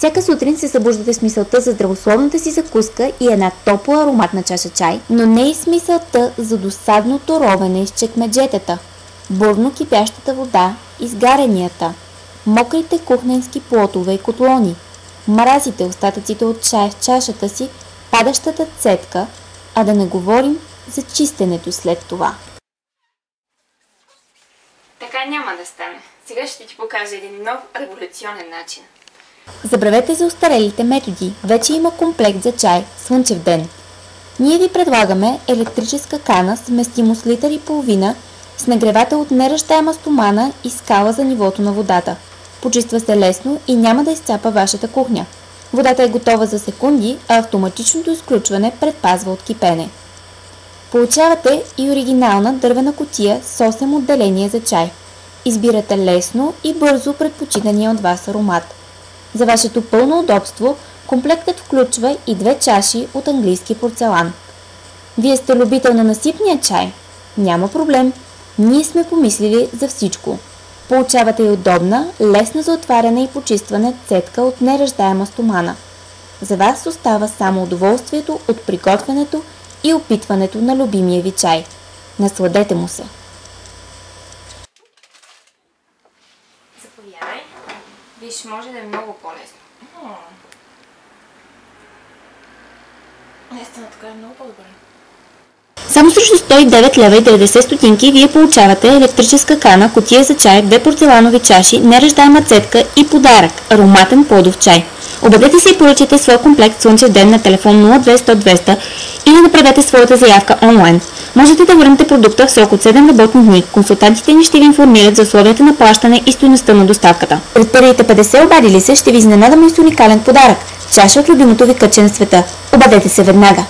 Всяка сутрин се събуждате с мисълта за здравословната си закуска и една топла ароматна чаша чай, но не и с мисълта за досадното ровене из чекмеджетата, бурно кипящата вода, изгаренията, мокрите кухненски плотове и котлони, мразите остатъците от чай в чашата си, падащата цедка, а да не говорим за чистенето след това. Така няма да стане. Сега ще ти покажа един нов революционен начин. Забравете за остарелите методи. Вече има комплект за чай слънчев ден. Ние ви предлагаме електрическа кана съвместимо с литър и половина с нагревател от неръщаема стомана и скала за нивото на водата. Почиства се лесно и няма да изцапа вашата кухня. Водата е готова за секунди, а автоматичното изключване предпазва от кипене. Получавате и оригинална дървена кутия с 8 отделения за чай. Избирате лесно и бързо предпочитания от вас аромат. За вашето пълно удобство, комплектът включва и 2 чаши от английски порцелан. Вие сте любител на насипния чай? Няма проблем. Ние сме помислили за всичко. Получавате и удобна, лесна за отваряне и почистване цедка от неръждаема стомана. За вас остава само удоволствието от приготвянето и опитването на любимия ви чай. Насладете му се! Заповядай. Виж, може да е много по-лесно. Наистина така е много по-добре. Само срещу 109 лева и 90 стотинки вие получавате електрическа кана, кутия за чай, 2 порцеланови чаши, неръждаема цедка и подарък – ароматен плодов чай. Обадете се и поръчайте своя комплект слънчев ден на телефон 0200 или направете своята заявка онлайн. Можете да върнете продукта в срок от 7 работни дни. Консултантите ни ще ви информират за условията на плащане и стойността на доставката. Пред първите 50 обадили се ще ви изненадаме с уникален подарък – чаша от любимото ви кътче на света. Обадете се веднага!